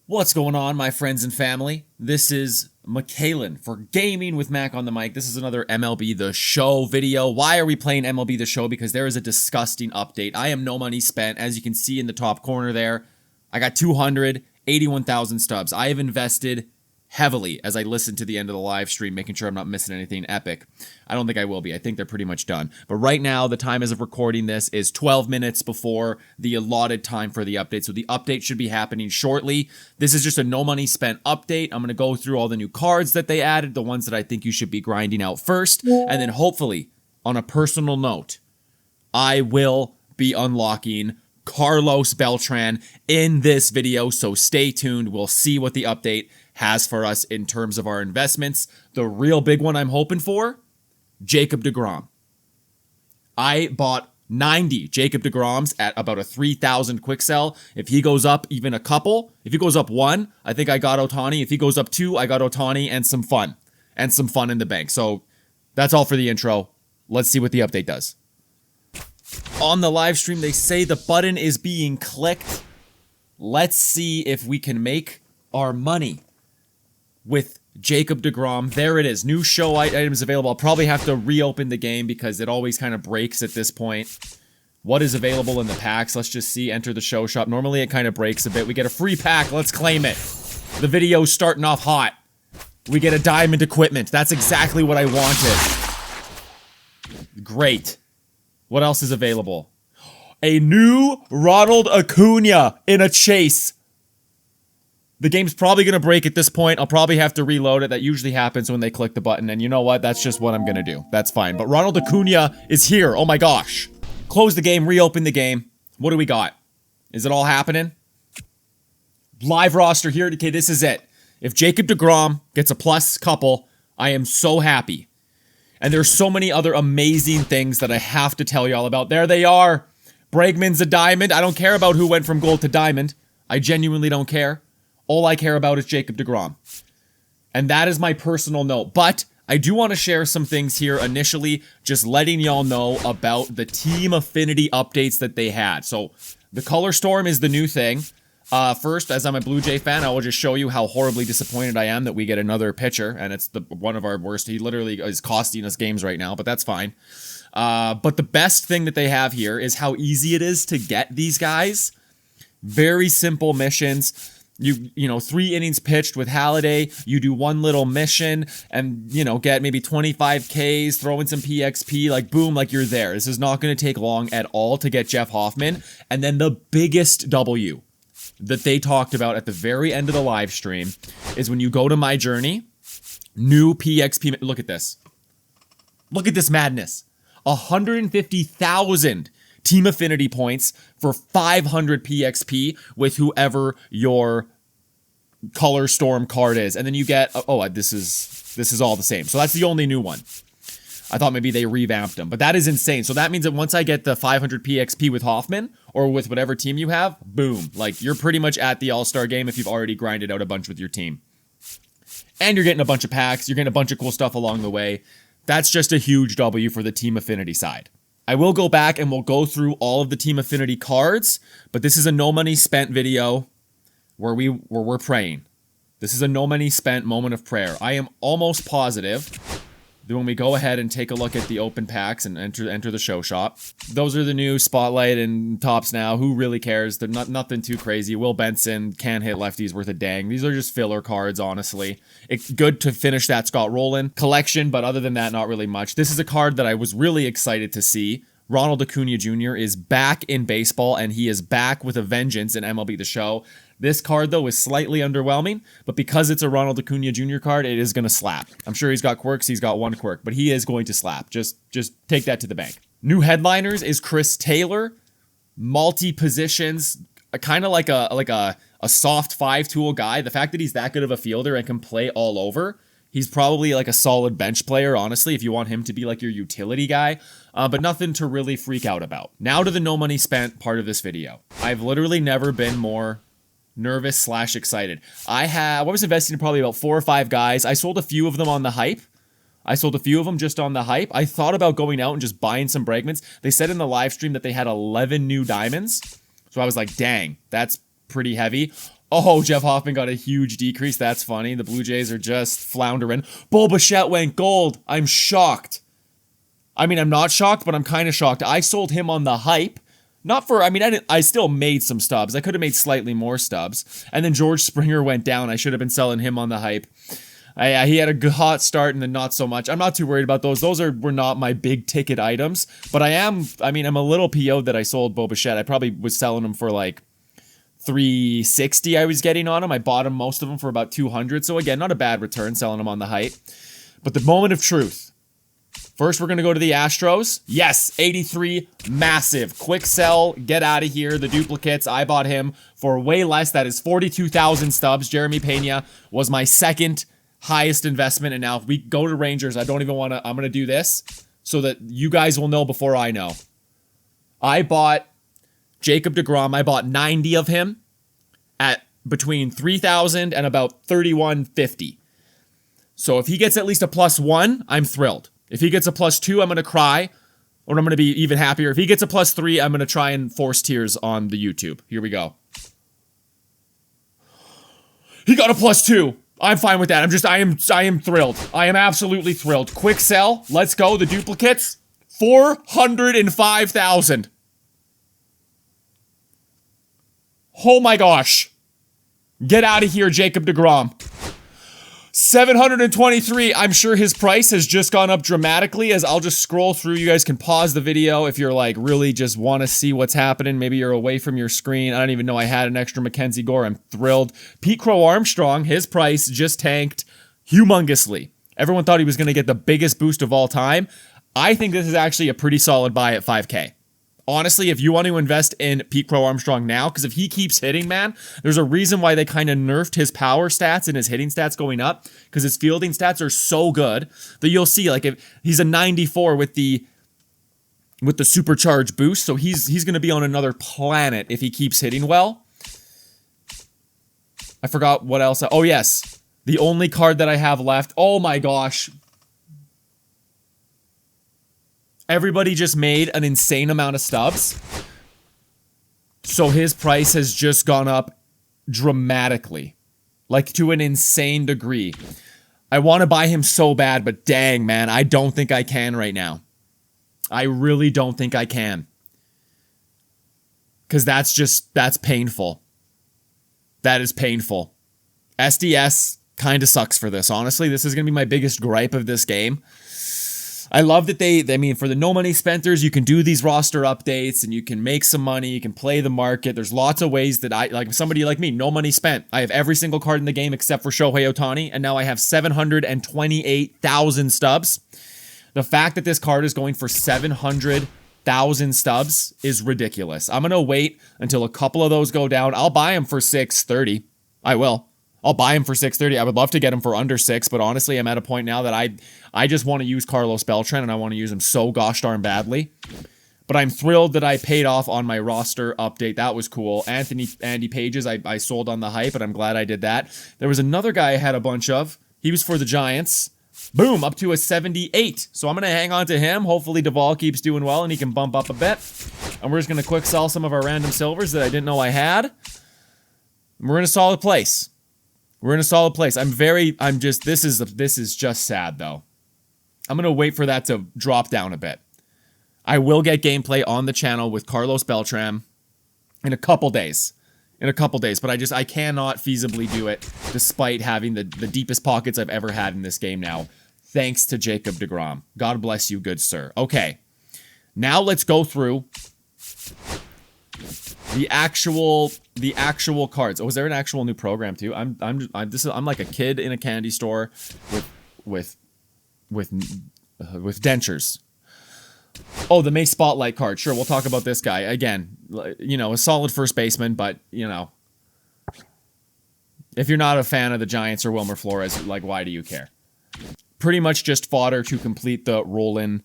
What's going on, my friends and family? This is Michaelin for Gaming with Mac on the mic. This is another MLB The Show video. Why are we playing MLB The Show? Because there is a disgusting update. I am no money spent. As you can see in the top corner there, I got 281,000 stubs. I have invested heavily as I listen to the end of the live stream, making sure I'm not missing anything epic. I don't think I will be. I think they're pretty much done. But right now, the time as of recording this is 12 minutes before the allotted time for the update. So the update should be happening shortly. This is just a no money spent update. I'm going to go through all the new cards that they added, the ones that I think you should be grinding out first. And then hopefully, on a personal note, I will be unlocking Carlos Beltran in this video. So stay tuned. We'll see what the update has for us in terms of our investments. The real big one I'm hoping for, Jacob deGrom. I bought 90 Jacob deGroms at about a 3,000 quick sell. If he goes up even a couple, if he goes up one, I think I got Ohtani. If he goes up two, I got Ohtani and some fun in the bank. So that's all for the intro. Let's see what the update does. On the live stream, they say the button is being clicked. Let's see if we can make our money with Jacob deGrom. There it is. New show items available. I'll probably have to reopen the game because it always kind of breaks at this point. What is available in the packs? Let's just see. Enter the show shop. Normally it kind of breaks a bit. We get a free pack. Let's claim it. The video's starting off hot. We get a diamond equipment. That's exactly what I wanted. Great. What else is available? A new Ronald Acuna in a chase. The game's probably going to break at this point. I'll probably have to reload it. That usually happens when they click the button. And you know what? That's just what I'm going to do. That's fine. But Ronald Acuna is here. Oh my gosh. Close the game. Reopen the game. What do we got? Is it all happening? Live roster here. Okay, this is it. If Jacob deGrom gets a plus couple, I am so happy. And there's so many other amazing things that I have to tell y'all about. There they are. Bregman's a diamond. I don't care about who went from gold to diamond. I genuinely don't care. All I care about is Jacob deGrom. And that is my personal note. But I do want to share some things here initially, just letting y'all know about the team affinity updates that they had. So the color storm is the new thing. First, as I'm a Blue Jay fan, I will just show you how horribly disappointed I am that we get another pitcher, and it's one of our worst. He literally is costing us games right now, but that's fine. But the best thing that they have here is how easy it is to get these guys. Very simple missions. You know, 3 innings pitched with Halliday. You do one little mission and, you know, get maybe 25 Ks, throw in some PXP, like boom, like you're there. This is not going to take long at all to get Jeff Hoffman. And then the biggest W that they talked about at the very end of the live stream is when you go to My Journey, new PXP. Look at this. Look at this madness. 150,000 team affinity points for 500 PXP with whoever your color storm card is. And then you get, this is all the same. So that's the only new one. I thought maybe they revamped them, but that is insane. So that means that once I get the 500 PXP with Hoffman or with whatever team you have, boom, like you're pretty much at the All-Star game if you've already grinded out a bunch with your team. And you're getting a bunch of packs. You're getting a bunch of cool stuff along the way. That's just a huge W for the team affinity side. I will go back and we'll go through all of the team affinity cards, but this is a no money spent video where we're praying. This is a no money spent moment of prayer. I am almost positive that when we go ahead and take a look at the open packs and enter the show shop, those are the new Spotlight and Tops now. Who really cares? They're nothing too crazy. Will Benson can't hit lefties worth a dang. These are just filler cards, honestly. It's good to finish that Scott Rowland collection, but other than that, not really much. This is a card that I was really excited to see. Ronald Acuna Jr. is back in baseball, and he is back with a vengeance in MLB The Show. This card, though, is slightly underwhelming, but because it's a Ronald Acuna Jr. card, it is going to slap. I'm sure he's got quirks. He's got one quirk, but he is going to slap. Just take that to the bank. New headliners is Chris Taylor. Multi-positions, kind of like a soft 5-tool guy. The fact that he's that good of a fielder and can play all over, he's probably like a solid bench player, honestly, if you want him to be like your utility guy, but nothing to really freak out about. Now to the no money spent part of this video. I've literally never been more nervous / excited. I was investing in probably about 4 or 5 guys. I sold a few of them on the hype. I sold a few of them just on the hype. I thought about going out and just buying some Bregmans. They said in the live stream that they had 11 new diamonds. So I was like, dang, that's pretty heavy. Oh, Jeff Hoffman got a huge decrease. That's funny. The Blue Jays are just floundering. Bo Bichette went gold. I'm shocked. I mean, I'm not shocked, but I'm kind of shocked. I sold him on the hype. Not for, I mean, I still made some stubs. I could have made slightly more stubs. And then George Springer went down. I should have been selling him on the hype. He had a good hot start and then not so much. I'm not too worried about those. Those were not my big ticket items. But I'm a little PO'd that I sold Bo Bichette. I probably was selling him for like $360 I was getting on him. I bought him, most of them, for about $200. So again, not a bad return selling him on the hype. But the moment of truth. First, we're going to go to the Astros. Yes, 83, massive. Quick sell, get out of here. The duplicates, I bought him for way less. That is 42,000 stubs. Jeremy Pena was my second highest investment. And now if we go to Rangers, I don't even want to, I'm going to do this so that you guys will know before I know. I bought Jacob deGrom. I bought 90 of him at between 3,000 and about 3,150. So if he gets at least a +1, I'm thrilled. If he gets a +2, I'm going to cry, or I'm going to be even happier. If he gets a +3, I'm going to try and force tears on the YouTube. Here we go. He got a +2. I'm fine with that. I am thrilled. I am absolutely thrilled. Quick sell. Let's go. The duplicates. 405,000. Oh my gosh. Get out of here, Jacob deGrom. 723. I'm sure his price has just gone up dramatically. As I'll just scroll through. You guys can pause the video if you're like really just want to see what's happening. Maybe you're away from your screen. I don't even know I had an extra Mackenzie Gore. I'm thrilled. Pete Crow Armstrong, his price just tanked humongously. Everyone thought he was going to get the biggest boost of all time. I think this is actually a pretty solid buy at 5K. Honestly, if you want to invest in Pete Crow Armstrong now, because if he keeps hitting, man, there's a reason why they kind of nerfed his power stats and his hitting stats going up, because his fielding stats are so good that you'll see, like, if he's a 94 with the supercharged boost, so he's going to be on another planet if he keeps hitting well. I forgot what else. Oh, yes. The only card that I have left. Oh, my gosh. Everybody just made an insane amount of stubs. So his price has just gone up dramatically. Like to an insane degree. I want to buy him so bad, but dang, man, I don't think I can right now. I really don't think I can. Because that's painful. That is painful. SDS kind of sucks for this, honestly. This is going to be my biggest gripe of this game. I love that for the no money spenters, you can do these roster updates and you can make some money. You can play the market. There's lots of ways that like somebody like me, no money spent. I have every single card in the game except for Shohei Ohtani, and now I have 728,000 stubs. The fact that this card is going for 700,000 stubs is ridiculous. I'm going to wait until a couple of those go down. I'll buy them for 630. I will. I'll buy him for 630. I would love to get him for under 6, but honestly, I'm at a point now that I just want to use Carlos Beltran, and I want to use him so gosh darn badly. But I'm thrilled that I paid off on my roster update. That was cool. Andy Pages, I sold on the hype, and I'm glad I did that. There was another guy I had a bunch of. He was for the Giants. Boom, up to a 78. So I'm going to hang on to him. Hopefully Duvall keeps doing well, and he can bump up a bit. And we're just going to quick sell some of our random silvers that I didn't know I had. And we're in a solid place. We're in a solid place. This is just sad, though. I'm going to wait for that to drop down a bit. I will get gameplay on the channel with Carlos Beltran in a couple days. But I cannot feasibly do it despite having the deepest pockets I've ever had in this game now. Thanks to Jacob deGrom. God bless you, good sir. Okay. Now let's go through the actual cards. Oh, is there an actual new program too? I'm like a kid in a candy store with dentures. Oh, the May Spotlight card. Sure, we'll talk about this guy again. You know, a solid first baseman, but you know, if you're not a fan of the Giants or Wilmer Flores, like, why do you care? Pretty much just fodder to complete the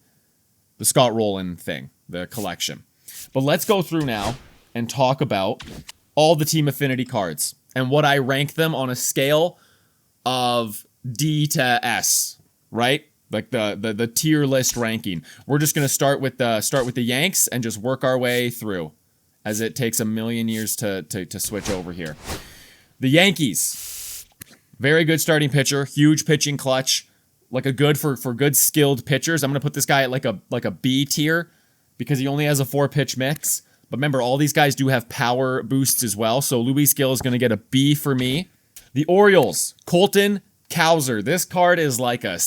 Scott Rowland thing, the collection. But let's go through now and talk about all the team affinity cards and what I rank them on a scale of D to S, right? Like the tier list ranking. We're just gonna start with the Yanks and just work our way through, as it takes a million years to switch over here. The Yankees. Very good starting pitcher. Huge pitching clutch. Like a good for good skilled pitchers. I'm going to put this guy at like a B tier because he only has a 4-pitch mix. But remember, all these guys do have power boosts as well. So Luis Gil is going to get a B for me. The Orioles. Colton Cowser. This card is like a...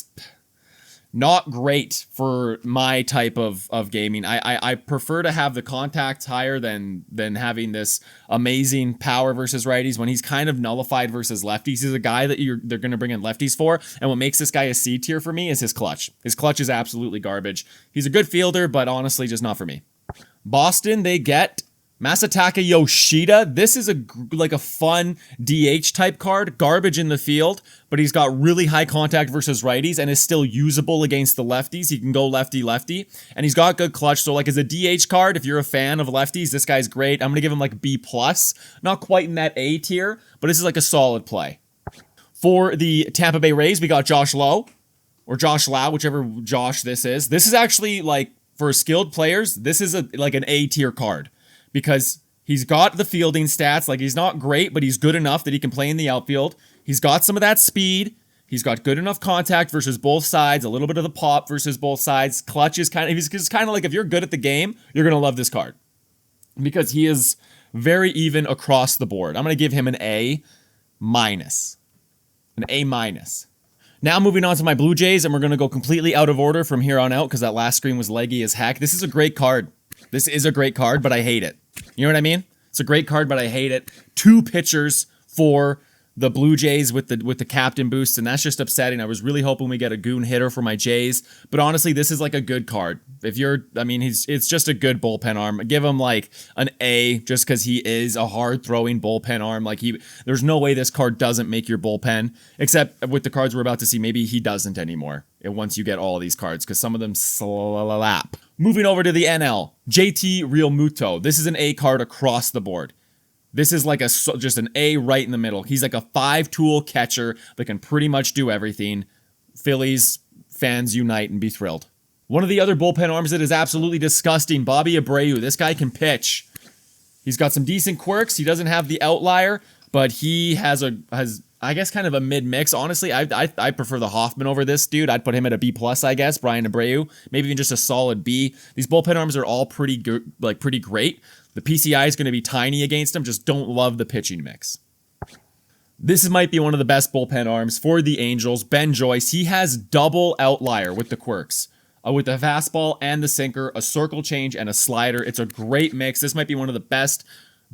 not great for my type of gaming. I prefer to have the contacts higher than having this amazing power versus righties when he's kind of nullified versus lefties. He's a guy that they're going to bring in lefties for. And what makes this guy a C tier for me is his clutch. His clutch is absolutely garbage. He's a good fielder, but honestly, just not for me. Boston, they get Masataka Yoshida. This is like a fun DH type card. Garbage in the field, but he's got really high contact versus righties and is still usable against the lefties. He can go lefty-lefty, and he's got good clutch. So like as a DH card, if you're a fan of lefties, this guy's great. I'm going to give him like B+. Not quite in that A tier, but this is like a solid play. For the Tampa Bay Rays, we got Josh Lowe, or Josh Lau, whichever Josh this is. This is actually like, for skilled players, this is like an A tier card. Because he's got the fielding stats. Like, he's not great, but he's good enough that he can play in the outfield. He's got some of that speed. He's got good enough contact versus both sides. A little bit of the pop versus both sides. Clutch is he's kind of like, if you're good at the game, you're going to love this card. Because he is very even across the board. I'm going to give him an A-. An A-. Now moving on to my Blue Jays, and we're going to go completely out of order from here on out because that last screen was leggy as heck. This is a great card. This is a great card, but I hate it. You know what I mean? It's a great card, but I hate it. 2 pitchers for the Blue Jays with the captain boost, and that's just upsetting. I was really hoping we get a goon hitter for my Jays, but honestly, this is like a good card. It's just a good bullpen arm. Give him like an A just because he is a hard throwing bullpen arm. There's no way this card doesn't make your bullpen, except with the cards we're about to see, maybe he doesn't anymore. Once you get all of these cards, because some of them slap. Moving over to the NL, JT Realmuto. This is an A card across the board. This is like just an A right in the middle. He's like a 5-tool catcher that can pretty much do everything. Phillies fans unite and be thrilled. One of the other bullpen arms that is absolutely disgusting, Bobby Abreu. This guy can pitch. He's got some decent quirks. He doesn't have the outlier, but he has I guess kind of a mid-mix. Honestly, I prefer the Hoffman over this dude. I'd put him at a B+, I guess. Brian Abreu, maybe even just a solid B. These bullpen arms are all pretty great. The PCI is going to be tiny against him. Just don't love the pitching mix. This might be one of the best bullpen arms for the Angels. Ben Joyce, he has double outlier with the quirks. With the fastball and the sinker, a circle change, and a slider. It's a great mix. This might be one of the best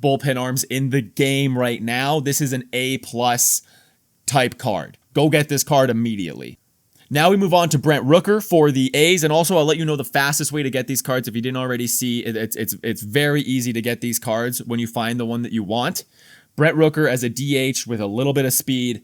bullpen arms in the game right now. This is an A+ type card. Go get this card immediately. Now we move on to Brent Rooker for the A's, and also I'll let you know the fastest way to get these cards if you didn't already see. It's very easy to get these cards when you find the one that you want. Brent Rooker as a DH with a little bit of speed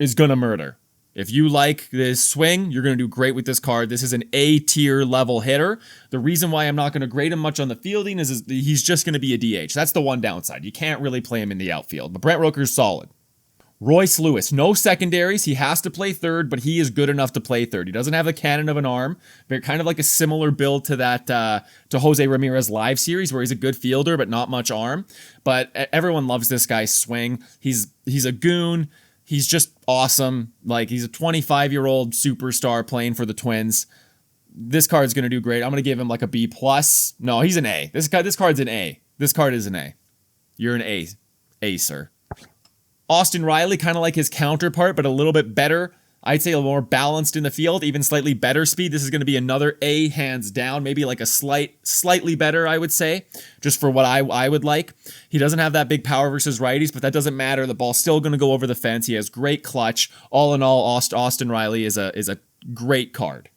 is gonna murder. If you like this swing, you're going to do great with this card. This is an A-tier level hitter. The reason why I'm not going to grade him much on the fielding is he's just going to be a DH. That's the one downside. You can't really play him in the outfield. But Brent Rooker's solid. Royce Lewis, no secondaries. He has to play third, but he is good enough to play third. He doesn't have a cannon of an arm. They're kind of like a similar build to that to Jose Ramirez live series, where he's a good fielder but not much arm. But everyone loves this guy's swing. He's a goon. He's just awesome. Like, he's a 25-year-old superstar playing for the Twins. This card's going to do great. I'm going to give him like a B+. No, he's an A. This card's an A. This card is an A. You're an A. A, sir. Austin Riley, kind of like his counterpart, but a little bit better. I'd say a little more balanced in the field, even slightly better speed. This is going to be another A, hands down. Maybe like a slightly better, I would say, just for what I would like. He doesn't have that big power versus righties, but that doesn't matter. The ball's still going to go over the fence. He has great clutch. All in all, Austin Riley is a great card.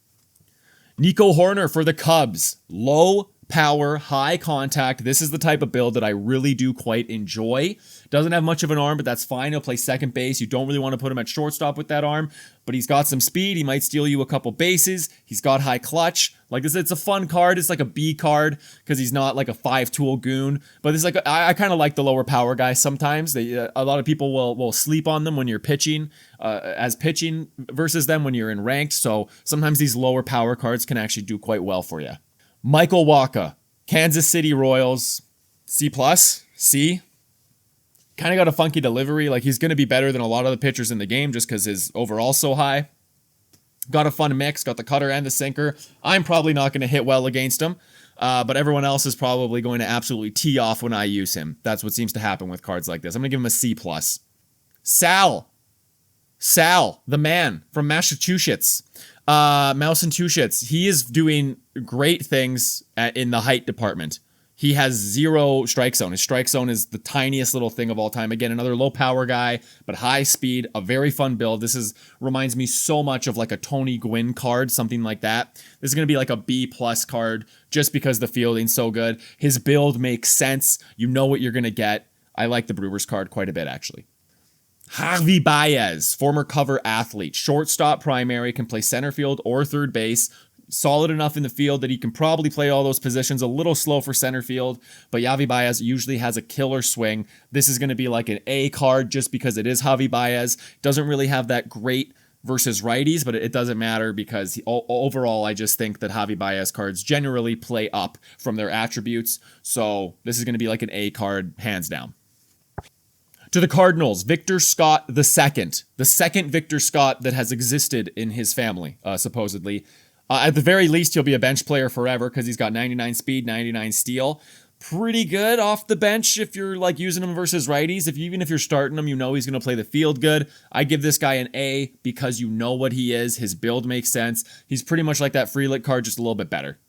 Nico Horner for the Cubs. Low power, high contact. This is the type of build that I really do quite enjoy. Doesn't have much of an arm, but that's fine. He'll play second base. You don't really want to put him at shortstop with that arm, but he's got some speed. He might steal you a couple bases. He's got high clutch. Like this, it's a fun card. It's like a B card because he's not like a 5-tool goon. But it's like I kind of like the lower power guys sometimes. A lot of people will sleep on them when you're pitching, as pitching versus them when you're in ranked. So sometimes these lower power cards can actually do quite well for you. Michael Wacha, Kansas City Royals, C+, C. Kind of got a funky delivery. Like, he's going to be better than a lot of the pitchers in the game just because his overall's so high. Got a fun mix, got the cutter and the sinker. I'm probably not going to hit well against him, but everyone else is probably going to absolutely tee off when I use him. That's what seems to happen with cards like this. I'm going to give him a C+. Sal, the man from Massachusetts. Massachusetts. He is doing great things in the height department. He has 0 strike zone. His strike zone is the tiniest little thing of all time. Again, another low power guy, but high speed, a very fun build. This reminds me so much of like a Tony Gwynn card, something like that. This is going to be like a B+ card just because the fielding's so good. His build makes sense. You know what you're going to get. I like the Brewers card quite a bit, actually. Javi Baez, former cover athlete, shortstop primary, can play center field or third base. Solid enough in the field that he can probably play all those positions. A little slow for center field, but Javi Baez usually has a killer swing. This is going to be like an A card just because it is Javi Baez. Doesn't really have that great versus righties, but it doesn't matter because overall, I just think that Javi Baez cards generally play up from their attributes. So this is going to be like an A card, hands down. To the Cardinals, Victor Scott II, the second Victor Scott that has existed in his family, supposedly. At the very least, he'll be a bench player forever because he's got 99 speed, 99 steal. Pretty good off the bench if you're like using him versus righties. Even if you're starting him, you know he's going to play the field good. I give this guy an A because you know what he is. His build makes sense. He's pretty much like that Frelick card, just a little bit better.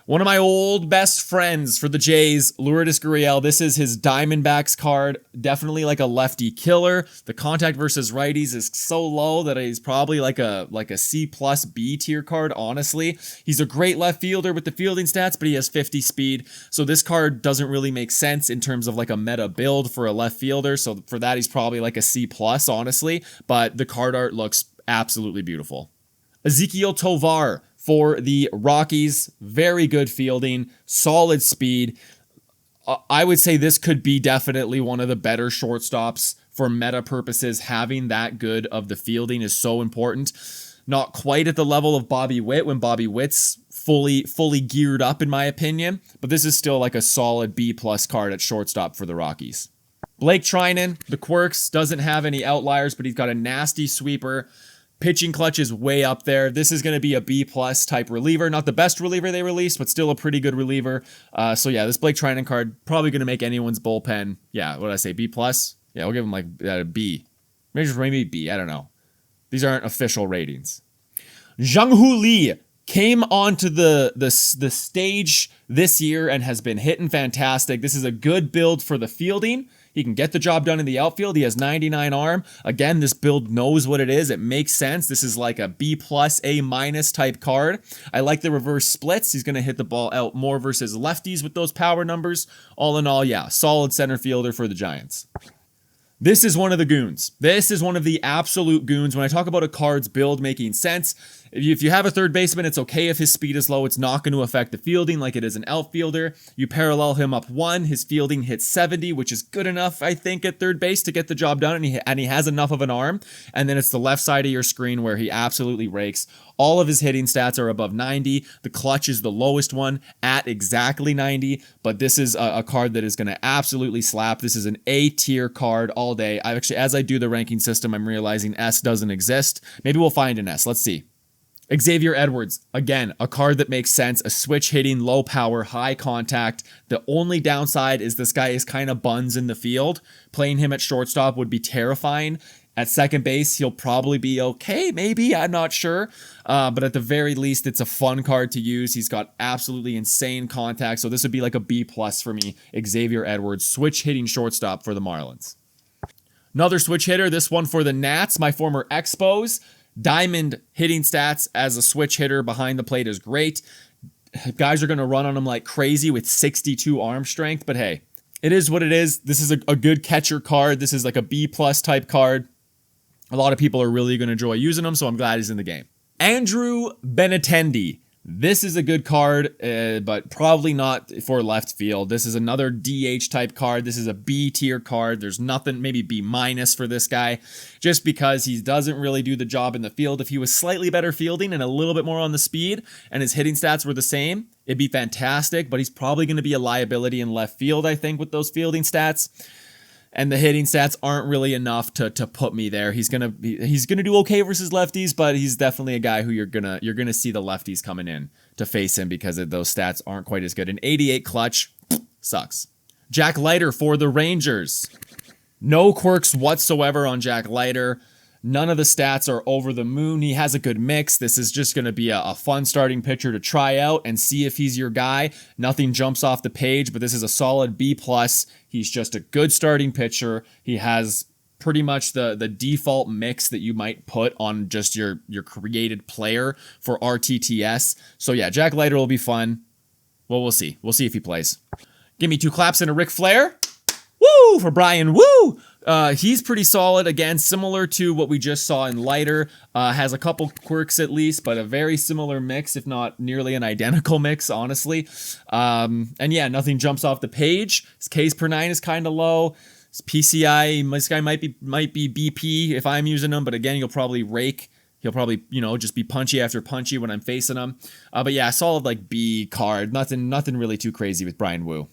One of my old best friends for the Jays, Lourdes Gurriel. This is his Diamondbacks card. Definitely like a lefty killer. The contact versus righties is so low that he's probably like a C+ B tier card, honestly. He's a great left fielder with the fielding stats, but he has 50 speed. So this card doesn't really make sense in terms of like a meta build for a left fielder. So for that, he's probably like a C+, honestly. But the card art looks absolutely beautiful. Ezequiel Tovar for the Rockies, very good fielding, solid speed. I would say this could be definitely one of the better shortstops for meta purposes. Having that good of the fielding is so important. Not quite at the level of Bobby Witt when Bobby Witt's fully geared up, in my opinion, but this is still like a solid B+ card at shortstop for the Rockies. Blake Treinen, the quirks, doesn't have any outliers, but he's got a nasty sweeper. Pitching clutch is way up there. This is going to be a B+ type reliever. Not the best reliever they released, but still a pretty good reliever. So yeah, this Blake Treinen card probably going to make anyone's bullpen. Yeah, what did I say? B+? Yeah, we'll give him like a B. Maybe B. I don't know. These aren't official ratings. Jung-Hoo Lee came onto the stage this year and has been hitting fantastic. This is a good build for the fielding. He can get the job done in the outfield. He has 99 arm. Again, this build knows what it is. It makes sense. This is like a B+, A- type card. I like the reverse splits. He's going to hit the ball out more versus lefties with those power numbers. All in all, yeah, solid center fielder for the Giants. This is one of the goons. This is one of the absolute goons. When I talk about a card's build making sense, if you have a third baseman, it's okay if his speed is low. It's not going to affect the fielding like it is an outfielder. You parallel him up 1. His fielding hits 70, which is good enough, I think, at third base to get the job done, and he has enough of an arm. And then it's the left side of your screen where he absolutely rakes. All of his hitting stats are above 90. The clutch is the lowest one at exactly 90, but this is a card that is going to absolutely slap. This is an A tier card all day. As I do the ranking system, I'm realizing S doesn't exist. Maybe we'll find an S. Let's see. Xavier Edwards, again, a card that makes sense, a switch hitting, low power, high contact. The only downside is this guy is kind of buns in the field. Playing him at shortstop would be terrifying. At second base, he'll probably be okay, maybe, I'm not sure. But at the very least, it's a fun card to use. He's got absolutely insane contact, so this would be like a B+ for me. Xavier Edwards, switch hitting shortstop for the Marlins. Another switch hitter, this one for the Nats, my former Expos. Diamond hitting stats as a switch hitter behind the plate is great. Guys are going to run on him like crazy with 62 arm strength, but hey, it is what it is. This is a good catcher card. This is like a B+ type card. A lot of people are really going to enjoy using him, so I'm glad he's in the game. Andrew Benintendi. This is a good card, but probably not for left field. This is another DH type card. This is a B tier card. There's nothing, maybe B- for this guy, just because he doesn't really do the job in the field. If he was slightly better fielding and a little bit more on the speed and his hitting stats were the same, it'd be fantastic, but he's probably going to be a liability in left field, I think, with those fielding stats. and the hitting stats aren't really enough to put me there. He's gonna do okay versus lefties, but he's definitely a guy who you're gonna see the lefties coming in to face him because those stats aren't quite as good. An 88 clutch sucks. Jack Leiter for the Rangers. No quirks whatsoever on Jack Leiter. None of the stats are over the moon. He has a good mix. This is just going to be a fun starting pitcher to try out and see if he's your guy. Nothing jumps off the page, but this is a solid B+. He's just a good starting pitcher. He has pretty much the default mix that you might put on just your created player for RTTS. So yeah, Jack Leiter will be fun. Well, we'll see. We'll see if he plays. Give me 2 claps and a Ric Flair. Woo! For Brian. Woo! He's pretty solid. Again, similar to what we just saw in Leiter. Has a couple quirks at least, but a very similar mix, if not nearly an identical mix, honestly. And yeah, nothing jumps off the page. His Ks per 9 is kind of low. His PCI, this guy might be BP if I'm using him, but again, he'll probably rake. He'll probably, just be punchy after punchy when I'm facing him. But yeah, solid like B card. Nothing really too crazy with Brian Wu.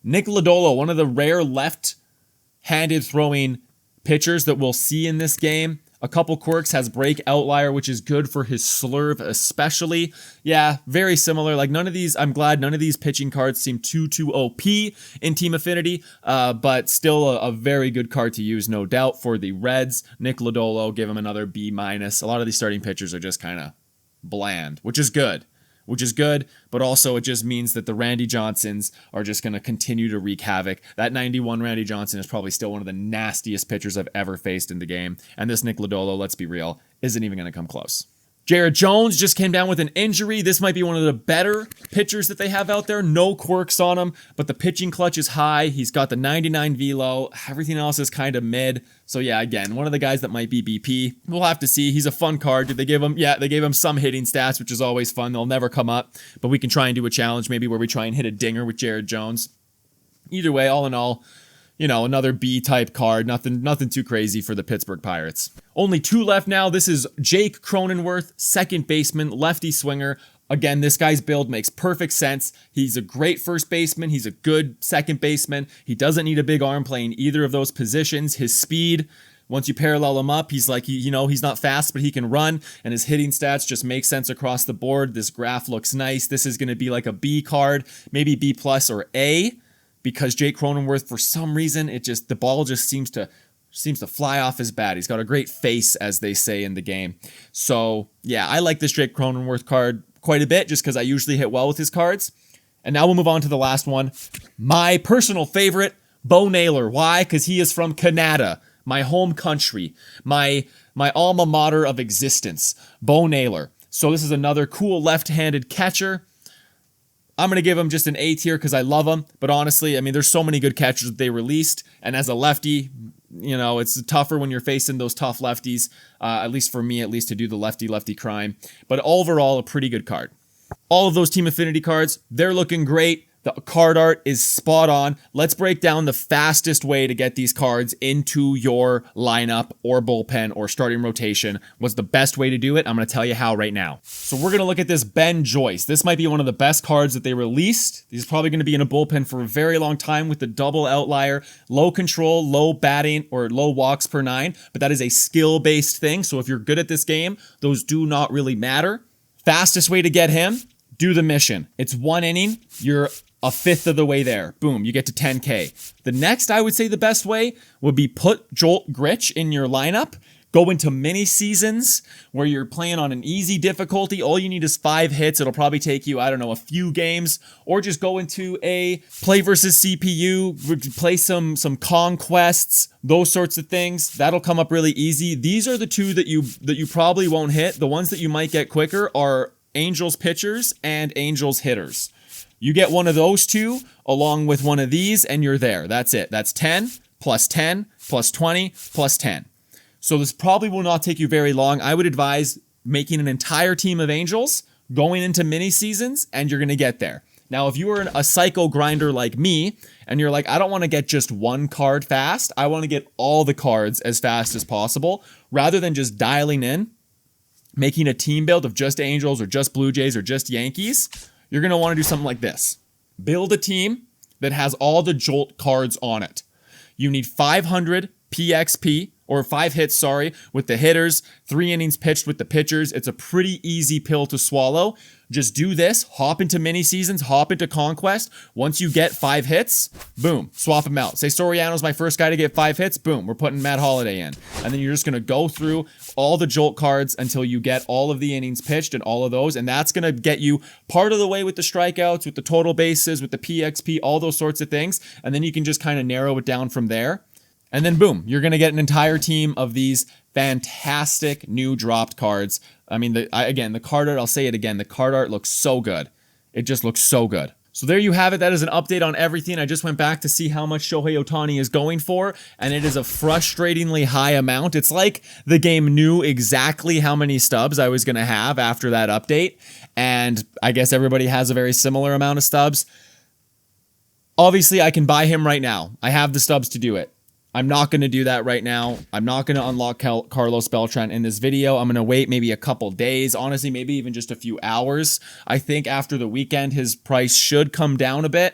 Nick Lodolo, one of the rare left-handed throwing pitchers that we'll see in this game. A couple quirks, has break outlier, which is good for his slurve especially. Yeah, very similar. Like I'm glad none of these pitching cards seem too OP in Team Affinity, but still a very good card to use, no doubt, for the Reds. Nick Lodolo, give him another B-. A lot of these starting pitchers are just kind of bland, which is good. But also it just means that the Randy Johnsons are just going to continue to wreak havoc. That 91 Randy Johnson is probably still one of the nastiest pitchers I've ever faced in the game. And this Nick Lodolo, let's be real, isn't even going to come close. Jared Jones just came down with an injury. This might be one of the better pitchers that they have out there. No quirks on him, but the pitching clutch is high. He's got the 99 velo. Everything else is kind of mid. So yeah, again, one of the guys that might be BP. We'll have to see. He's a fun card. Did they give him? Yeah, they gave him some hitting stats, which is always fun. They'll never come up, but we can try and do a challenge maybe where we try and hit a dinger with Jared Jones. Either way, all in all, another B-type card. Nothing too crazy for the Pittsburgh Pirates. Only 2 left now. This is Jake Cronenworth, second baseman, lefty swinger. Again, this guy's build makes perfect sense. He's a great first baseman. He's a good second baseman. He doesn't need a big arm playing either of those positions. His speed, once you parallel him up, he's like, he's not fast, but he can run, and his hitting stats just make sense across the board. This graph looks nice. This is going to be like a B card, maybe B+ or A. Because Jake Cronenworth, for some reason, the ball just seems to fly off his bat. He's got a great face, as they say in the game. So yeah, I like this Jake Cronenworth card quite a bit, just because I usually hit well with his cards. And now we'll move on to the last one. My personal favorite, Bo Naylor. Why? Because he is from Canada, my home country, my alma mater of existence. Bo Naylor. So this is another cool left-handed catcher. I'm going to give him just an A tier because I love him. But honestly, there's so many good catchers that they released. And as a lefty, it's tougher when you're facing those tough lefties. At least for me, to do the lefty crime. But overall, a pretty good card. All of those Team Affinity cards, they're looking great. The card art is spot on. Let's break down the fastest way to get these cards into your lineup or bullpen or starting rotation. What's the best way to do it? I'm going to tell you how right now. So we're going to look at this Ben Joyce. This might be one of the best cards that they released. He's probably going to be in a bullpen for a very long time with the double outlier, low control, low batting, or low walks per 9. But that is a skill-based thing. So if you're good at this game, those do not really matter. Fastest way to get him, do the mission. It's 1 inning. You're a fifth of the way there. Boom, you get to 10K. The next, I would say the best way would be put Jolt Gritch in your lineup. Go into mini seasons where you're playing on an easy difficulty. All you need is 5 hits. It'll probably take you, a few games. Or just go into a play versus CPU, play some conquests, those sorts of things. That'll come up really easy. These are the 2 that you probably won't hit. The ones that you might get quicker are Angels pitchers and Angels hitters. You get one of those 2 along with one of these and you're there. That's it. That's 10 plus 10 plus 20 plus 10. So this probably will not take you very long. I would advise making an entire team of Angels, going into mini seasons, and you're going to get there. Now, if you are a psycho grinder like me, and you're like, I don't want to get just one card fast, I want to get all the cards as fast as possible, rather than just dialing in, making a team build of just Angels or just Blue Jays or just Yankees, you're going to want to do something like this. Build a team that has all the Jolt cards on it. You need 500 PXP, or 5 hits, sorry, with the hitters, 3 innings pitched with the pitchers. It's a pretty easy pill to swallow. Just do this, hop into mini seasons, hop into Conquest. Once you get 5 hits, boom, swap them out. Say Soriano's my first guy to get 5 hits, boom, we're putting Matt Holliday in. And then you're just gonna go through all the Jolt cards until you get all of the innings pitched and all of those, and that's gonna get you part of the way with the strikeouts, with the total bases, with the PXP, all those sorts of things, and then you can just kind of narrow it down from there. And then boom, you're going to get an entire team of these fantastic new dropped cards. I mean, the card art, I'll say it again, the card art looks so good. It just looks so good. So there you have it. That is an update on everything. I just went back to see how much Shohei Ohtani is going for, and it is a frustratingly high amount. It's like the game knew exactly how many stubs I was going to have after that update, and I guess everybody has a very similar amount of stubs. Obviously, I can buy him right now. I have the stubs to do it. I'm not going to do that right now. I'm not going to unlock Carlos Beltran in this video. I'm going to wait maybe a couple days. Honestly, maybe even just a few hours. I think after the weekend, his price should come down a bit,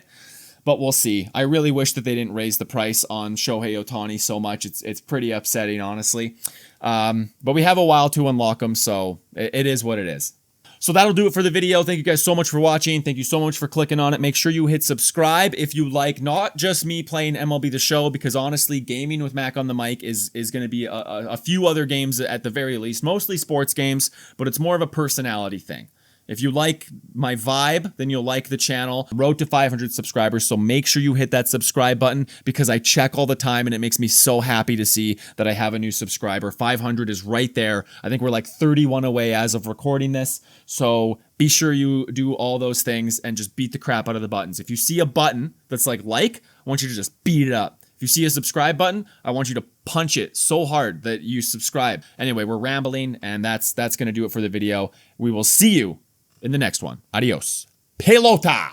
but we'll see. I really wish that they didn't raise the price on Shohei Ohtani so much. It's pretty upsetting, honestly. But we have a while to unlock him, so it is what it is. So that'll do it for the video. Thank you guys so much for watching. Thank you so much for clicking on it. Make sure you hit subscribe if you like not just me playing MLB The Show, because honestly, gaming with Mac on the mic is going to be a few other games at the very least, mostly sports games, but it's more of a personality thing. If you like my vibe, then you'll like the channel. Road to 500 subscribers, so make sure you hit that subscribe button because I check all the time and it makes me so happy to see that I have a new subscriber. 500 is right there. I think we're like 31 away as of recording this, so be sure you do all those things and just beat the crap out of the buttons. If you see a button that's like, I want you to just beat it up. If you see a subscribe button, I want you to punch it so hard that you subscribe. Anyway, we're rambling, and that's going to do it for the video. We will see you in the next one. Adios. Pelota!